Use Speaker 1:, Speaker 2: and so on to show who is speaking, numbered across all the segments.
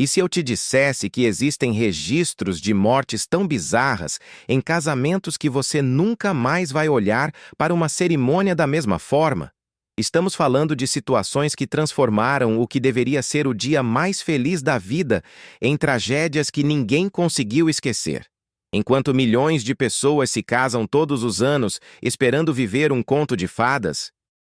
Speaker 1: E se eu te dissesse que existem registros de mortes tão bizarras em casamentos que você nunca mais vai olhar para uma cerimônia da mesma forma? Estamos falando de situações que transformaram o que deveria ser o dia mais feliz da vida em tragédias que ninguém conseguiu esquecer. Enquanto milhões de pessoas se casam todos os anos esperando viver um conto de fadas,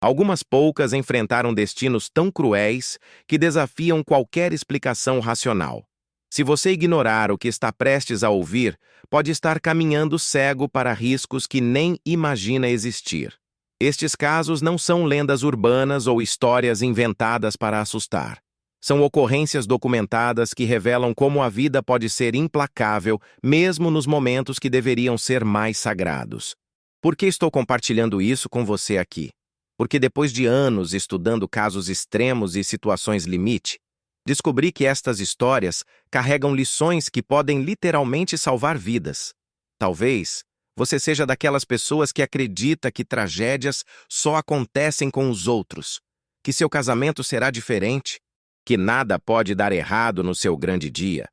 Speaker 1: algumas poucas enfrentaram destinos tão cruéis que desafiam qualquer explicação racional. Se você ignorar o que está prestes a ouvir, pode estar caminhando cego para riscos que nem imagina existir. Estes casos não são lendas urbanas ou histórias inventadas para assustar. São ocorrências documentadas que revelam como a vida pode ser implacável, mesmo nos momentos que deveriam ser mais sagrados. Por que estou compartilhando isso com você aqui? Porque depois de anos estudando casos extremos e situações limite, descobri que estas histórias carregam lições que podem literalmente salvar vidas. Talvez você seja daquelas pessoas que acredita que tragédias só acontecem com os outros, que seu casamento será diferente, que nada pode dar errado no seu grande dia.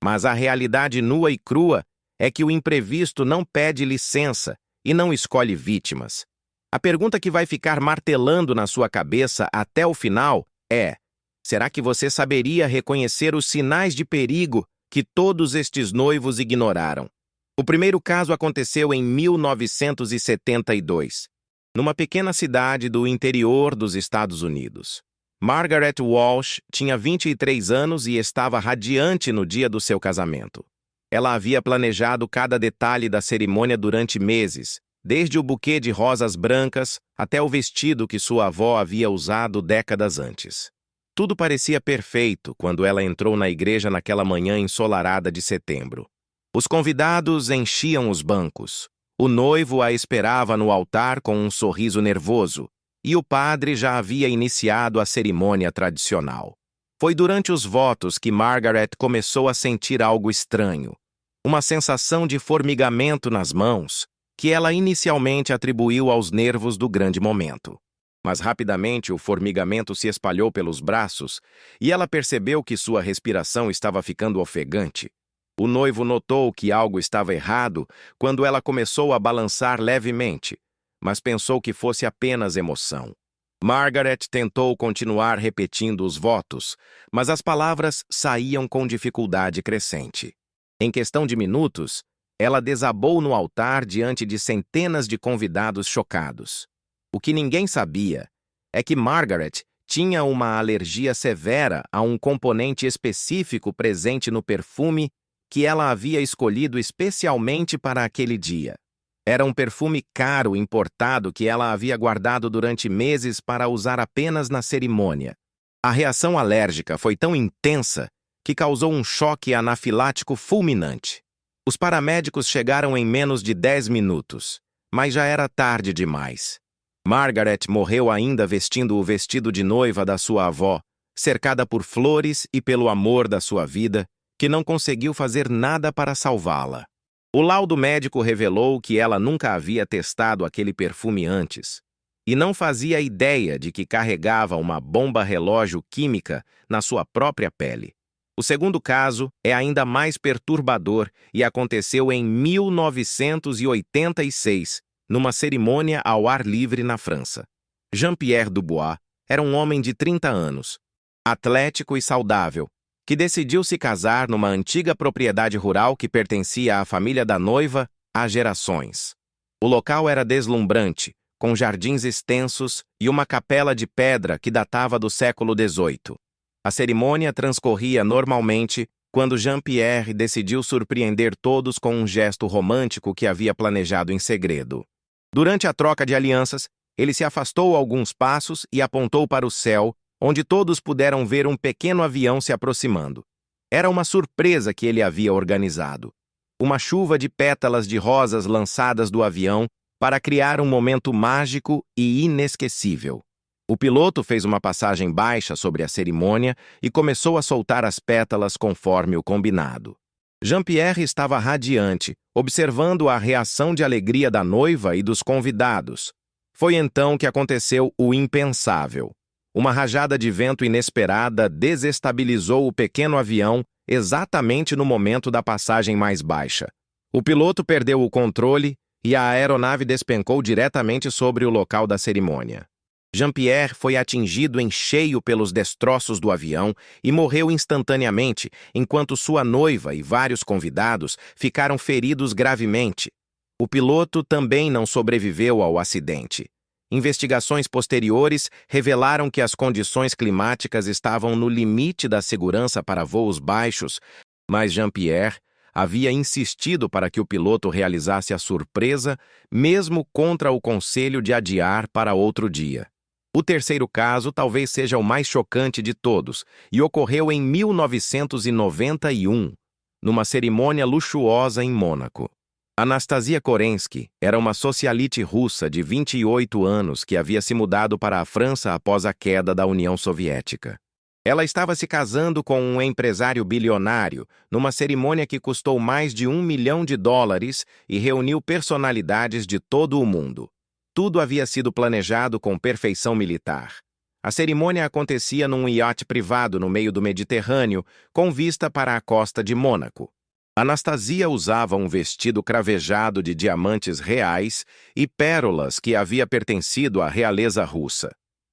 Speaker 1: Mas a realidade nua e crua é que o imprevisto não pede licença e não escolhe vítimas. A pergunta que vai ficar martelando na sua cabeça até o final é: será que você saberia reconhecer os sinais de perigo que todos estes noivos ignoraram? O primeiro caso aconteceu em 1972, numa pequena cidade do interior dos Estados Unidos. Margaret Walsh tinha 23 anos e estava radiante no dia do seu casamento. Ela havia planejado cada detalhe da cerimônia durante meses, desde o buquê de rosas brancas até o vestido que sua avó havia usado décadas antes. Tudo parecia perfeito quando ela entrou na igreja naquela manhã ensolarada de setembro. Os convidados enchiam os bancos. O noivo a esperava no altar com um sorriso nervoso, e o padre já havia iniciado a cerimônia tradicional. Foi durante os votos que Margaret começou a sentir algo estranho, uma sensação de formigamento nas mãos, que ela inicialmente atribuiu aos nervos do grande momento. Mas rapidamente o formigamento se espalhou pelos braços e ela percebeu que sua respiração estava ficando ofegante. O noivo notou que algo estava errado quando ela começou a balançar levemente, mas pensou que fosse apenas emoção. Margaret tentou continuar repetindo os votos, mas as palavras saíam com dificuldade crescente. Em questão de minutos, ela desabou no altar diante de centenas de convidados chocados. O que ninguém sabia é que Margaret tinha uma alergia severa a um componente específico presente no perfume que ela havia escolhido especialmente para aquele dia. Era um perfume caro importado que ela havia guardado durante meses para usar apenas na cerimônia. A reação alérgica foi tão intensa que causou um choque anafilático fulminante. Os paramédicos chegaram em menos de 10 minutos, mas já era tarde demais. Margaret morreu ainda vestindo o vestido de noiva da sua avó, cercada por flores e pelo amor da sua vida, que não conseguiu fazer nada para salvá-la. O laudo médico revelou que ela nunca havia testado aquele perfume antes e não fazia ideia de que carregava uma bomba relógio química na sua própria pele. O segundo caso é ainda mais perturbador e aconteceu em 1986, numa cerimônia ao ar livre na França. Jean-Pierre Dubois era um homem de 30 anos, atlético e saudável, que decidiu se casar numa antiga propriedade rural que pertencia à família da noiva há gerações. O local era deslumbrante, com jardins extensos e uma capela de pedra que datava do século XVIII. A cerimônia transcorria normalmente quando Jean-Pierre decidiu surpreender todos com um gesto romântico que havia planejado em segredo. Durante a troca de alianças, ele se afastou alguns passos e apontou para o céu, onde todos puderam ver um pequeno avião se aproximando. Era uma surpresa que ele havia organizado. Uma chuva de pétalas de rosas lançadas do avião para criar um momento mágico e inesquecível. O piloto fez uma passagem baixa sobre a cerimônia e começou a soltar as pétalas conforme o combinado. Jean-Pierre estava radiante, observando a reação de alegria da noiva e dos convidados. Foi então que aconteceu o impensável. Uma rajada de vento inesperada desestabilizou o pequeno avião exatamente no momento da passagem mais baixa. O piloto perdeu o controle e a aeronave despencou diretamente sobre o local da cerimônia. Jean-Pierre foi atingido em cheio pelos destroços do avião e morreu instantaneamente, enquanto sua noiva e vários convidados ficaram feridos gravemente. O piloto também não sobreviveu ao acidente. Investigações posteriores revelaram que as condições climáticas estavam no limite da segurança para voos baixos, mas Jean-Pierre havia insistido para que o piloto realizasse a surpresa, mesmo contra o conselho de adiar para outro dia. O terceiro caso talvez seja o mais chocante de todos e ocorreu em 1991, numa cerimônia luxuosa em Mônaco. Anastasia Korensky era uma socialite russa de 28 anos que havia se mudado para a França após a queda da União Soviética. Ela estava se casando com um empresário bilionário numa cerimônia que custou mais de $1 milhão e reuniu personalidades de todo o mundo. Tudo havia sido planejado com perfeição militar. A cerimônia acontecia num iate privado no meio do Mediterrâneo, com vista para a costa de Mônaco. Anastasia usava um vestido cravejado de diamantes reais e pérolas que havia pertencido à realeza russa.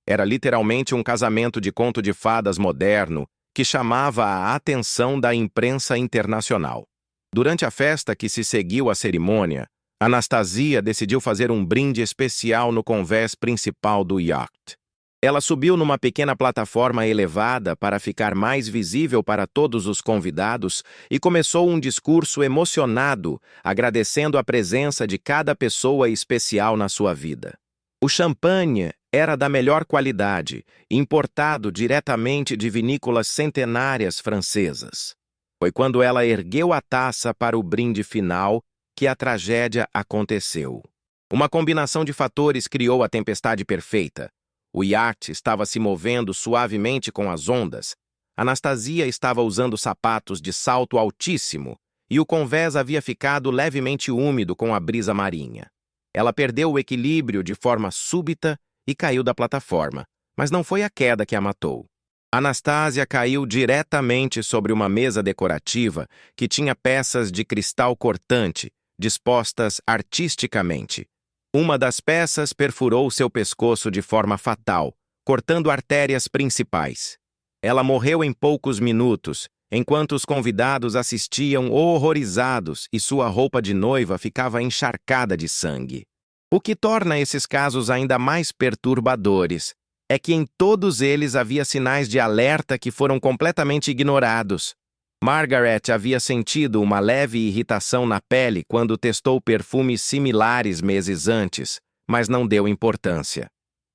Speaker 1: Era literalmente um casamento de conto de fadas moderno que chamava a atenção da imprensa internacional. Durante a festa que se seguiu à cerimônia, Anastasia decidiu fazer um brinde especial no convés principal do iate. Ela subiu numa pequena plataforma elevada para ficar mais visível para todos os convidados e começou um discurso emocionado, agradecendo a presença de cada pessoa especial na sua vida. O champanhe era da melhor qualidade, importado diretamente de vinícolas centenárias francesas. Foi quando ela ergueu a taça para o brinde final que a tragédia aconteceu. Uma combinação de fatores criou a tempestade perfeita. O iate estava se movendo suavemente com as ondas. Anastasia estava usando sapatos de salto altíssimo e o convés havia ficado levemente úmido com a brisa marinha. Ela perdeu o equilíbrio de forma súbita e caiu da plataforma, mas não foi a queda que a matou. Anastasia caiu diretamente sobre uma mesa decorativa que tinha peças de cristal cortante, dispostas artisticamente. Uma das peças perfurou seu pescoço de forma fatal, cortando artérias principais. Ela morreu em poucos minutos, enquanto os convidados assistiam horrorizados e sua roupa de noiva ficava encharcada de sangue. O que torna esses casos ainda mais perturbadores é que em todos eles havia sinais de alerta que foram completamente ignorados. Margaret havia sentido uma leve irritação na pele quando testou perfumes similares meses antes, mas não deu importância.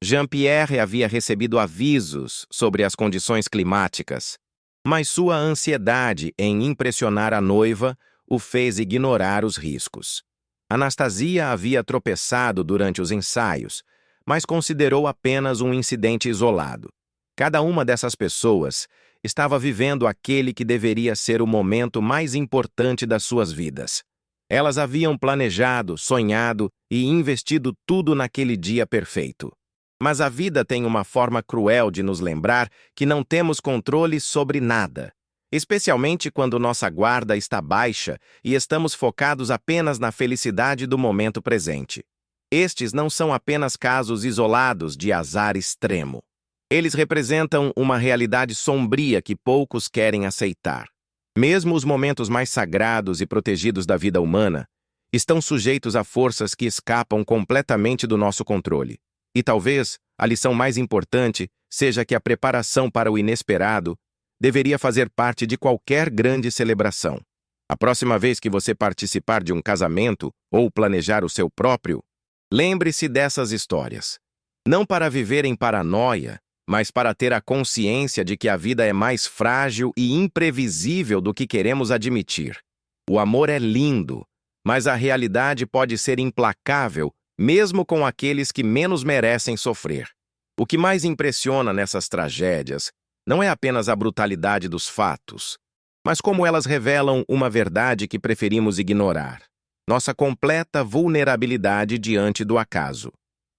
Speaker 1: Jean-Pierre havia recebido avisos sobre as condições climáticas, mas sua ansiedade em impressionar a noiva o fez ignorar os riscos. Anastasia havia tropeçado durante os ensaios, mas considerou apenas um incidente isolado. Cada uma dessas pessoas estava vivendo aquele que deveria ser o momento mais importante das suas vidas. Elas haviam planejado, sonhado e investido tudo naquele dia perfeito. Mas a vida tem uma forma cruel de nos lembrar que não temos controle sobre nada, especialmente quando nossa guarda está baixa e estamos focados apenas na felicidade do momento presente. Estes não são apenas casos isolados de azar extremo. Eles representam uma realidade sombria que poucos querem aceitar. Mesmo os momentos mais sagrados e protegidos da vida humana estão sujeitos a forças que escapam completamente do nosso controle. E talvez a lição mais importante seja que a preparação para o inesperado deveria fazer parte de qualquer grande celebração. A próxima vez que você participar de um casamento ou planejar o seu próprio, lembre-se dessas histórias. Não para viver em paranoia, mas para ter a consciência de que a vida é mais frágil e imprevisível do que queremos admitir. O amor é lindo, mas a realidade pode ser implacável, mesmo com aqueles que menos merecem sofrer. O que mais impressiona nessas tragédias não é apenas a brutalidade dos fatos, mas como elas revelam uma verdade que preferimos ignorar: nossa completa vulnerabilidade diante do acaso.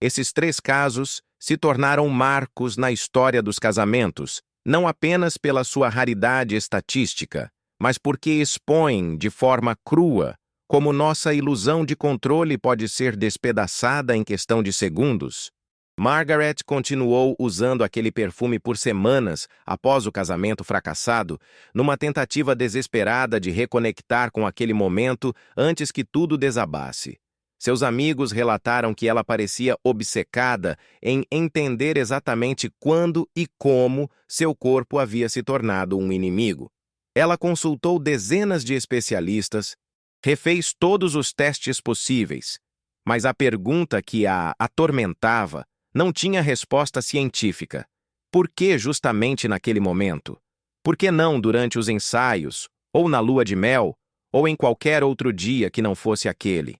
Speaker 1: Esses três casos se tornaram marcos na história dos casamentos, não apenas pela sua raridade estatística, mas porque expõem de forma crua como nossa ilusão de controle pode ser despedaçada em questão de segundos. Margaret continuou usando aquele perfume por semanas após o casamento fracassado, numa tentativa desesperada de reconectar com aquele momento antes que tudo desabasse. Seus amigos relataram que ela parecia obcecada em entender exatamente quando e como seu corpo havia se tornado um inimigo. Ela consultou dezenas de especialistas, refez todos os testes possíveis, mas a pergunta que a atormentava não tinha resposta científica. Por que justamente naquele momento? Por que não durante os ensaios, ou na lua de mel, ou em qualquer outro dia que não fosse aquele?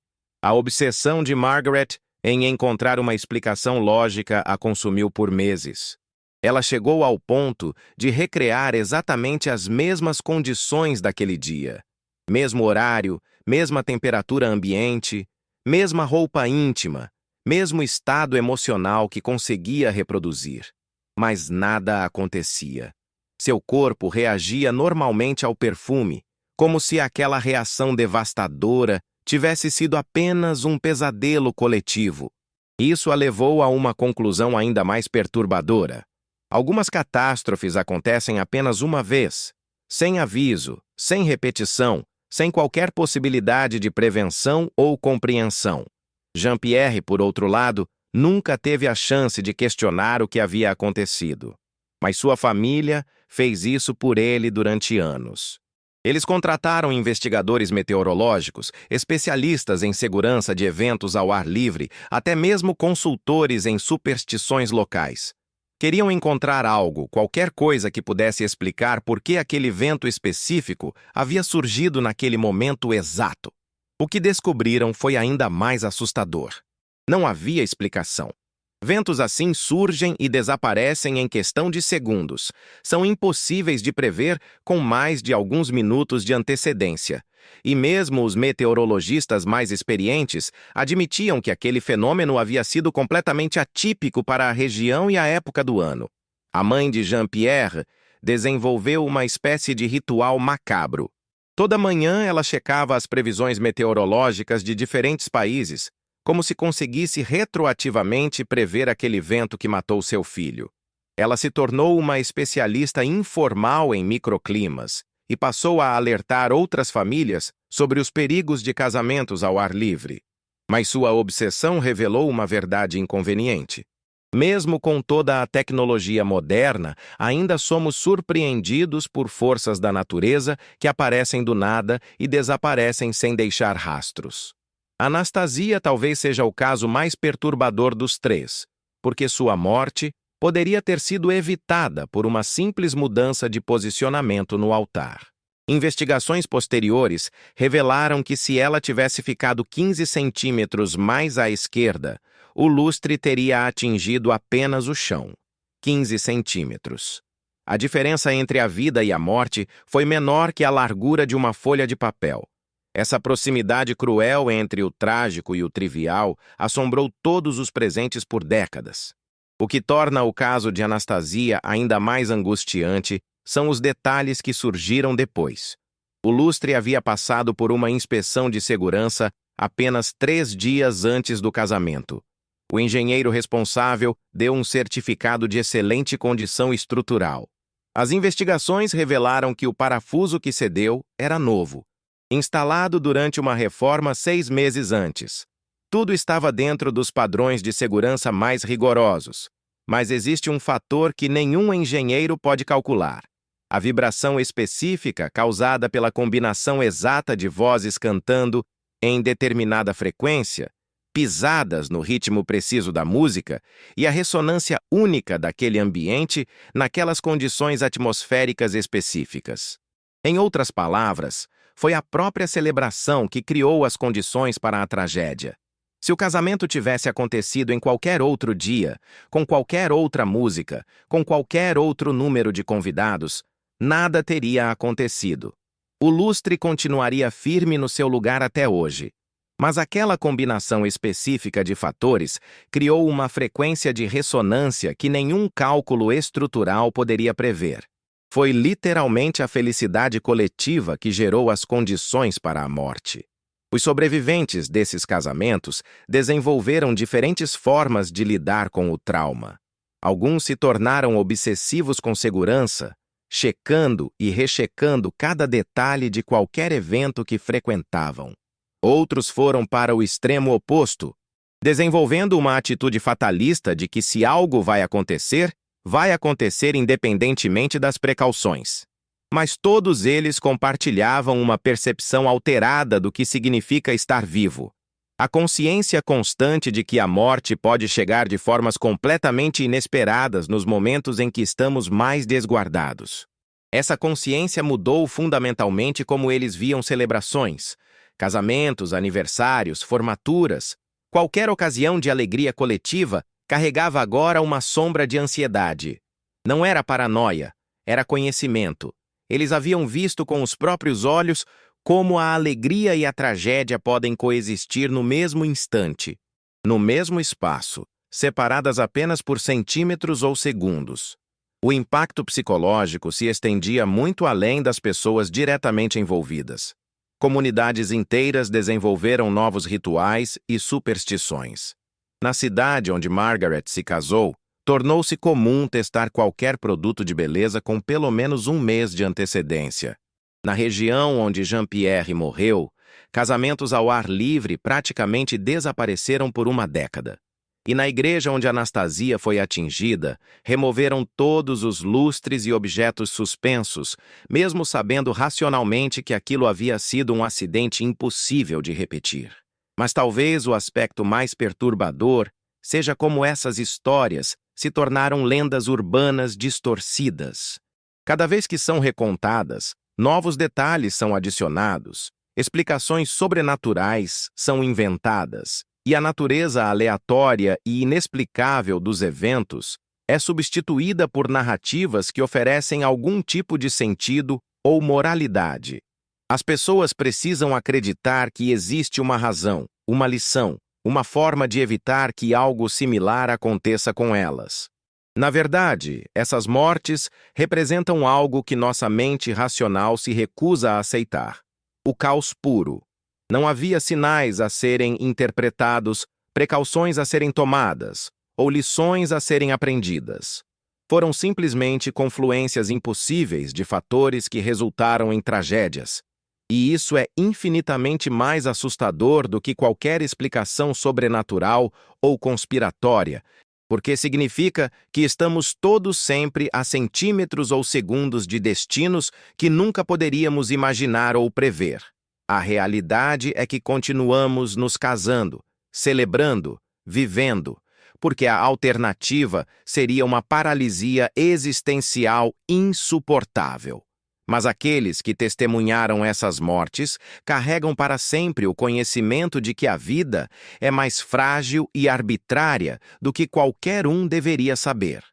Speaker 1: A obsessão de Margaret em encontrar uma explicação lógica a consumiu por meses. Ela chegou ao ponto de recriar exatamente as mesmas condições daquele dia. Mesmo horário, mesma temperatura ambiente, mesma roupa íntima, mesmo estado emocional que conseguia reproduzir. Mas nada acontecia. Seu corpo reagia normalmente ao perfume, como se aquela reação devastadora tivesse sido apenas um pesadelo coletivo. Isso a levou a uma conclusão ainda mais perturbadora. Algumas catástrofes acontecem apenas uma vez, sem aviso, sem repetição, sem qualquer possibilidade de prevenção ou compreensão. Jean-Pierre, por outro lado, nunca teve a chance de questionar o que havia acontecido. Mas sua família fez isso por ele durante anos. Eles contrataram investigadores meteorológicos, especialistas em segurança de eventos ao ar livre, até mesmo consultores em superstições locais. Queriam encontrar algo, qualquer coisa que pudesse explicar por que aquele vento específico havia surgido naquele momento exato. O que descobriram foi ainda mais assustador. Não havia explicação. Ventos assim surgem e desaparecem em questão de segundos. São impossíveis de prever com mais de alguns minutos de antecedência. E mesmo os meteorologistas mais experientes admitiam que aquele fenômeno havia sido completamente atípico para a região e a época do ano. A mãe de Jean-Pierre desenvolveu uma espécie de ritual macabro. Toda manhã ela checava as previsões meteorológicas de diferentes países, como se conseguisse retroativamente prever aquele vento que matou seu filho. Ela se tornou uma especialista informal em microclimas e passou a alertar outras famílias sobre os perigos de casamentos ao ar livre. Mas sua obsessão revelou uma verdade inconveniente. Mesmo com toda a tecnologia moderna, ainda somos surpreendidos por forças da natureza que aparecem do nada e desaparecem sem deixar rastros. Anastasia talvez seja o caso mais perturbador dos três, porque sua morte poderia ter sido evitada por uma simples mudança de posicionamento no altar. Investigações posteriores revelaram que se ela tivesse ficado 15 centímetros mais à esquerda, o lustre teria atingido apenas o chão. 15 centímetros. A diferença entre a vida e a morte foi menor que a largura de uma folha de papel. Essa proximidade cruel entre o trágico e o trivial assombrou todos os presentes por décadas. O que torna o caso de Anastasia ainda mais angustiante são os detalhes que surgiram depois. O lustre havia passado por uma inspeção de segurança apenas 3 dias antes do casamento. O engenheiro responsável deu um certificado de excelente condição estrutural. As investigações revelaram que o parafuso que cedeu era novo, instalado durante uma reforma 6 meses antes. Tudo estava dentro dos padrões de segurança mais rigorosos, mas existe um fator que nenhum engenheiro pode calcular: a vibração específica causada pela combinação exata de vozes cantando em determinada frequência, pisadas no ritmo preciso da música e a ressonância única daquele ambiente naquelas condições atmosféricas específicas. Em outras palavras, foi a própria celebração que criou as condições para a tragédia. Se o casamento tivesse acontecido em qualquer outro dia, com qualquer outra música, com qualquer outro número de convidados, nada teria acontecido. O lustre continuaria firme no seu lugar até hoje. Mas aquela combinação específica de fatores criou uma frequência de ressonância que nenhum cálculo estrutural poderia prever. Foi literalmente a felicidade coletiva que gerou as condições para a morte. Os sobreviventes desses casamentos desenvolveram diferentes formas de lidar com o trauma. Alguns se tornaram obsessivos com segurança, checando e rechecando cada detalhe de qualquer evento que frequentavam. Outros foram para o extremo oposto, desenvolvendo uma atitude fatalista de que se algo vai acontecer independentemente das precauções. Mas todos eles compartilhavam uma percepção alterada do que significa estar vivo. A consciência constante de que a morte pode chegar de formas completamente inesperadas nos momentos em que estamos mais desguardados. Essa consciência mudou fundamentalmente como eles viam celebrações, casamentos, aniversários, formaturas. Qualquer ocasião de alegria coletiva carregava agora uma sombra de ansiedade. Não era paranoia, era conhecimento. Eles haviam visto com os próprios olhos como a alegria e a tragédia podem coexistir no mesmo instante, no mesmo espaço, separadas apenas por centímetros ou segundos. O impacto psicológico se estendia muito além das pessoas diretamente envolvidas. Comunidades inteiras desenvolveram novos rituais e superstições. Na cidade onde Margaret se casou, tornou-se comum testar qualquer produto de beleza com pelo menos um mês de antecedência. Na região onde Jean-Pierre morreu, casamentos ao ar livre praticamente desapareceram por uma década. E na igreja onde Anastasia foi atingida, removeram todos os lustres e objetos suspensos, mesmo sabendo racionalmente que aquilo havia sido um acidente impossível de repetir. Mas talvez o aspecto mais perturbador seja como essas histórias se tornaram lendas urbanas distorcidas. Cada vez que são recontadas, novos detalhes são adicionados, explicações sobrenaturais são inventadas, e a natureza aleatória e inexplicável dos eventos é substituída por narrativas que oferecem algum tipo de sentido ou moralidade. As pessoas precisam acreditar que existe uma razão, uma lição, uma forma de evitar que algo similar aconteça com elas. Na verdade, essas mortes representam algo que nossa mente racional se recusa a aceitar: o caos puro. Não havia sinais a serem interpretados, precauções a serem tomadas, ou lições a serem aprendidas. Foram simplesmente confluências impossíveis de fatores que resultaram em tragédias. E isso é infinitamente mais assustador do que qualquer explicação sobrenatural ou conspiratória, porque significa que estamos todos sempre a centímetros ou segundos de destinos que nunca poderíamos imaginar ou prever. A realidade é que continuamos nos casando, celebrando, vivendo, porque a alternativa seria uma paralisia existencial insuportável. Mas aqueles que testemunharam essas mortes carregam para sempre o conhecimento de que a vida é mais frágil e arbitrária do que qualquer um deveria saber.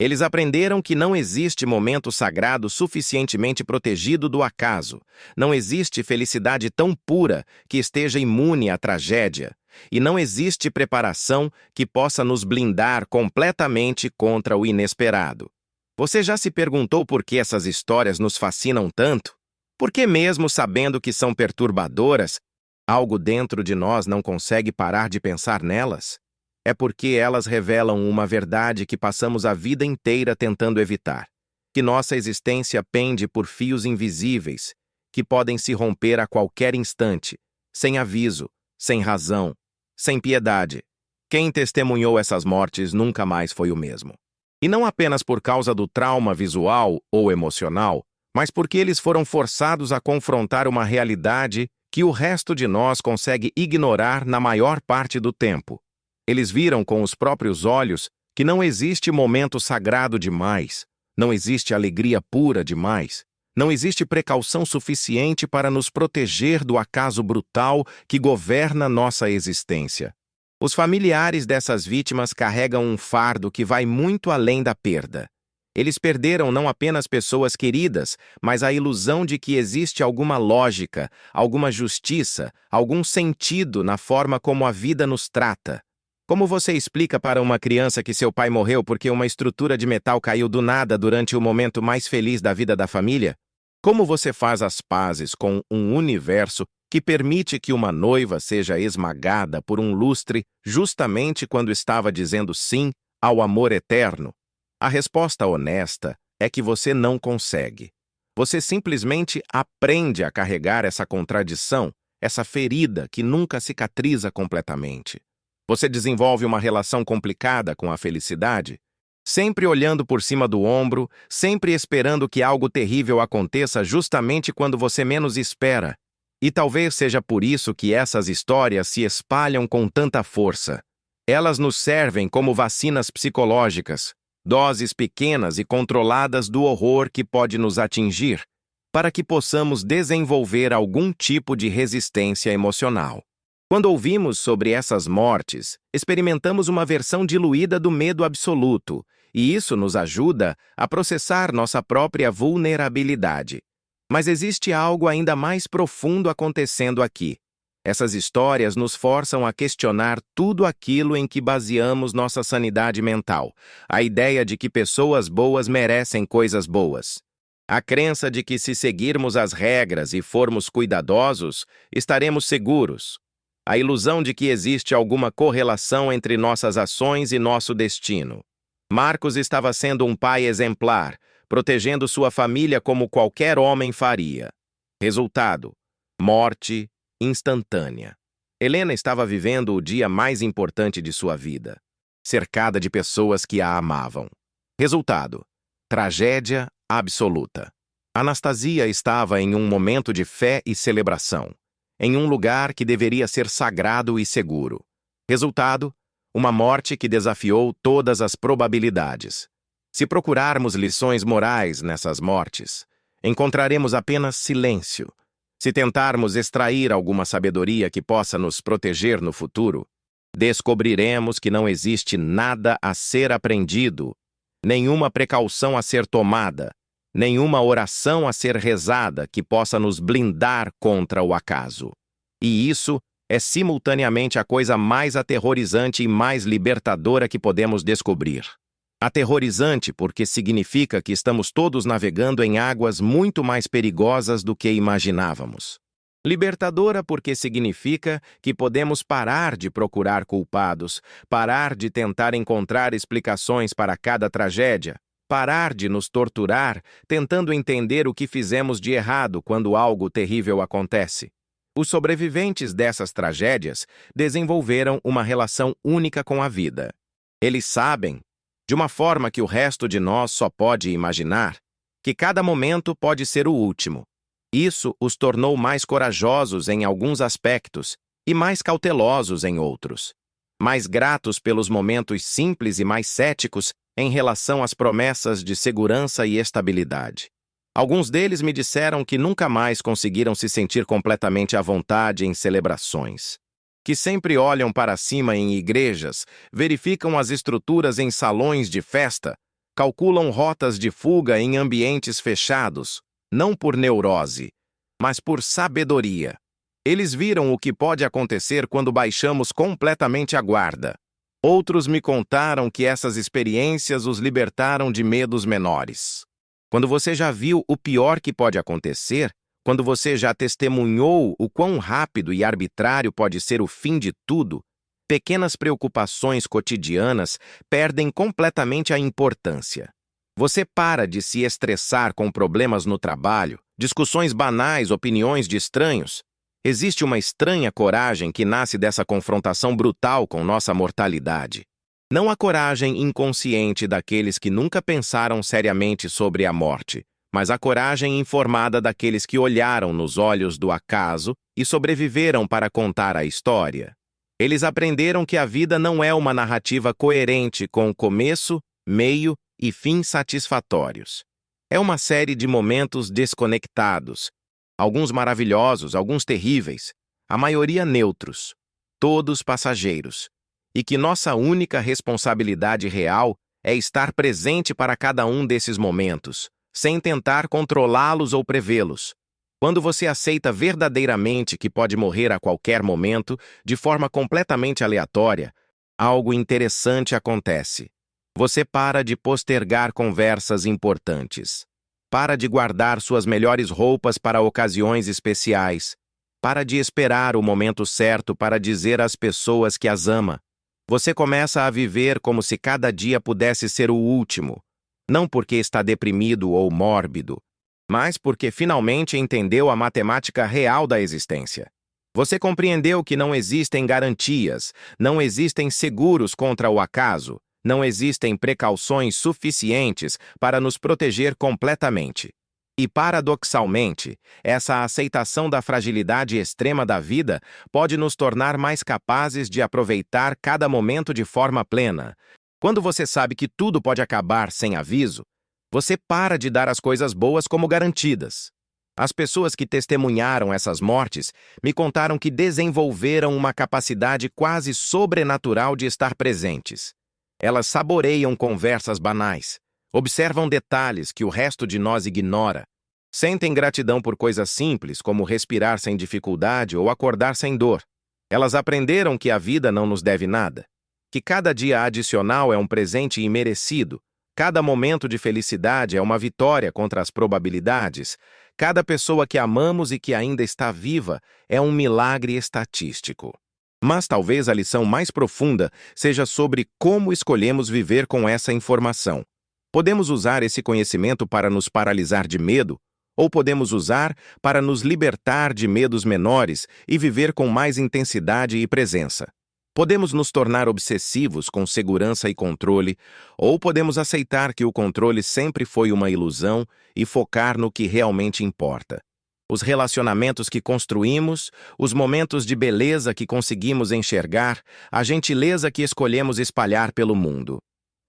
Speaker 1: Eles aprenderam que não existe momento sagrado suficientemente protegido do acaso, não existe felicidade tão pura que esteja imune à tragédia, e não existe preparação que possa nos blindar completamente contra o inesperado. Você já se perguntou por que essas histórias nos fascinam tanto? Por que, mesmo sabendo que são perturbadoras, algo dentro de nós não consegue parar de pensar nelas? É porque elas revelam uma verdade que passamos a vida inteira tentando evitar: que nossa existência pende por fios invisíveis, que podem se romper a qualquer instante, sem aviso, sem razão, sem piedade. Quem testemunhou essas mortes nunca mais foi o mesmo. E não apenas por causa do trauma visual ou emocional, mas porque eles foram forçados a confrontar uma realidade que o resto de nós consegue ignorar na maior parte do tempo. Eles viram com os próprios olhos que não existe momento sagrado demais, não existe alegria pura demais, não existe precaução suficiente para nos proteger do acaso brutal que governa nossa existência. Os familiares dessas vítimas carregam um fardo que vai muito além da perda. Eles perderam não apenas pessoas queridas, mas a ilusão de que existe alguma lógica, alguma justiça, algum sentido na forma como a vida nos trata. Como você explica para uma criança que seu pai morreu porque uma estrutura de metal caiu do nada durante o momento mais feliz da vida da família? Como você faz as pazes com um universo que permite que uma noiva seja esmagada por um lustre justamente quando estava dizendo sim ao amor eterno? A resposta honesta é que você não consegue. Você simplesmente aprende a carregar essa contradição, essa ferida que nunca cicatriza completamente. Você desenvolve uma relação complicada com a felicidade, sempre olhando por cima do ombro, sempre esperando que algo terrível aconteça justamente quando você menos espera. E talvez seja por isso que essas histórias se espalham com tanta força. Elas nos servem como vacinas psicológicas, doses pequenas e controladas do horror que pode nos atingir, para que possamos desenvolver algum tipo de resistência emocional. Quando ouvimos sobre essas mortes, experimentamos uma versão diluída do medo absoluto, e isso nos ajuda a processar nossa própria vulnerabilidade. Mas existe algo ainda mais profundo acontecendo aqui. Essas histórias nos forçam a questionar tudo aquilo em que baseamos nossa sanidade mental, a ideia de que pessoas boas merecem coisas boas. A crença de que se seguirmos as regras e formos cuidadosos, estaremos seguros. A ilusão de que existe alguma correlação entre nossas ações e nosso destino. Marcos estava sendo um pai exemplar, protegendo sua família como qualquer homem faria. Resultado: morte instantânea. Helena estava vivendo o dia mais importante de sua vida, cercada de pessoas que a amavam. Resultado: tragédia absoluta. Anastasia estava em um momento de fé e celebração, em um lugar que deveria ser sagrado e seguro. Resultado: uma morte que desafiou todas as probabilidades. Se procurarmos lições morais nessas mortes, encontraremos apenas silêncio. Se tentarmos extrair alguma sabedoria que possa nos proteger no futuro, descobriremos que não existe nada a ser aprendido, nenhuma precaução a ser tomada, nenhuma oração a ser rezada que possa nos blindar contra o acaso. E isso é simultaneamente a coisa mais aterrorizante e mais libertadora que podemos descobrir. Aterrorizante porque significa que estamos todos navegando em águas muito mais perigosas do que imaginávamos. Libertadora porque significa que podemos parar de procurar culpados, parar de tentar encontrar explicações para cada tragédia, parar de nos torturar tentando entender o que fizemos de errado quando algo terrível acontece. Os sobreviventes dessas tragédias desenvolveram uma relação única com a vida. Eles sabem, de uma forma que o resto de nós só pode imaginar, que cada momento pode ser o último. Isso os tornou mais corajosos em alguns aspectos e mais cautelosos em outros. Mais gratos pelos momentos simples e mais céticos em relação às promessas de segurança e estabilidade. Alguns deles me disseram que nunca mais conseguiram se sentir completamente à vontade em celebrações, que sempre olham para cima em igrejas, verificam as estruturas em salões de festa, calculam rotas de fuga em ambientes fechados, não por neurose, mas por sabedoria. Eles viram o que pode acontecer quando baixamos completamente a guarda. Outros me contaram que essas experiências os libertaram de medos menores. Quando você já viu o pior que pode acontecer, quando você já testemunhou o quão rápido e arbitrário pode ser o fim de tudo, pequenas preocupações cotidianas perdem completamente a importância. Você para de se estressar com problemas no trabalho, discussões banais, opiniões de estranhos. Existe uma estranha coragem que nasce dessa confrontação brutal com nossa mortalidade. Não a coragem inconsciente daqueles que nunca pensaram seriamente sobre a morte, mas a coragem informada daqueles que olharam nos olhos do acaso e sobreviveram para contar a história. Eles aprenderam que a vida não é uma narrativa coerente com começo, meio e fim satisfatórios. É uma série de momentos desconectados, alguns maravilhosos, alguns terríveis, a maioria neutros, todos passageiros, e que nossa única responsabilidade real é estar presente para cada um desses momentos, sem tentar controlá-los ou prevê-los. Quando você aceita verdadeiramente que pode morrer a qualquer momento, de forma completamente aleatória, algo interessante acontece. Você para de postergar conversas importantes. Para de guardar suas melhores roupas para ocasiões especiais. Para de esperar o momento certo para dizer às pessoas que as ama. Você começa a viver como se cada dia pudesse ser o último. Não porque está deprimido ou mórbido, mas porque finalmente entendeu a matemática real da existência. Você compreendeu que não existem garantias, não existem seguros contra o acaso, não existem precauções suficientes para nos proteger completamente. E, paradoxalmente, essa aceitação da fragilidade extrema da vida pode nos tornar mais capazes de aproveitar cada momento de forma plena. Quando você sabe que tudo pode acabar sem aviso, você para de dar as coisas boas como garantidas. As pessoas que testemunharam essas mortes me contaram que desenvolveram uma capacidade quase sobrenatural de estar presentes. Elas saboreiam conversas banais, observam detalhes que o resto de nós ignora, sentem gratidão por coisas simples como respirar sem dificuldade ou acordar sem dor. Elas aprenderam que a vida não nos deve nada, que cada dia adicional é um presente imerecido, cada momento de felicidade é uma vitória contra as probabilidades, cada pessoa que amamos e que ainda está viva é um milagre estatístico. Mas talvez a lição mais profunda seja sobre como escolhemos viver com essa informação. Podemos usar esse conhecimento para nos paralisar de medo, ou podemos usar para nos libertar de medos menores e viver com mais intensidade e presença. Podemos nos tornar obsessivos com segurança e controle, ou podemos aceitar que o controle sempre foi uma ilusão e focar no que realmente importa. Os relacionamentos que construímos, os momentos de beleza que conseguimos enxergar, a gentileza que escolhemos espalhar pelo mundo.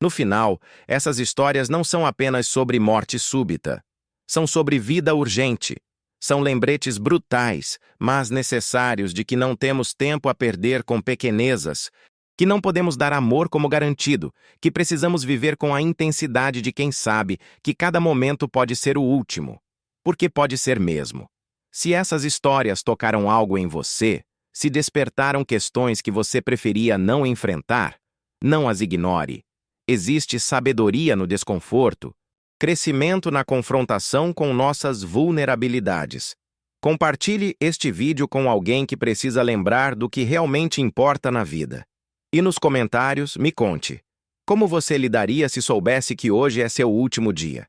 Speaker 1: No final, essas histórias não são apenas sobre morte súbita. São sobre vida urgente. São lembretes brutais, mas necessários de que não temos tempo a perder com pequenezas, que não podemos dar amor como garantido, que precisamos viver com a intensidade de quem sabe que cada momento pode ser o último. Porque pode ser mesmo. Se essas histórias tocaram algo em você, se despertaram questões que você preferia não enfrentar, não as ignore. Existe sabedoria no desconforto, crescimento na confrontação com nossas vulnerabilidades. Compartilhe este vídeo com alguém que precisa lembrar do que realmente importa na vida. E nos comentários, me conte: como você lidaria se soubesse que hoje é seu último dia?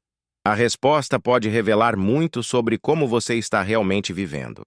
Speaker 1: A resposta pode revelar muito sobre como você está realmente vivendo.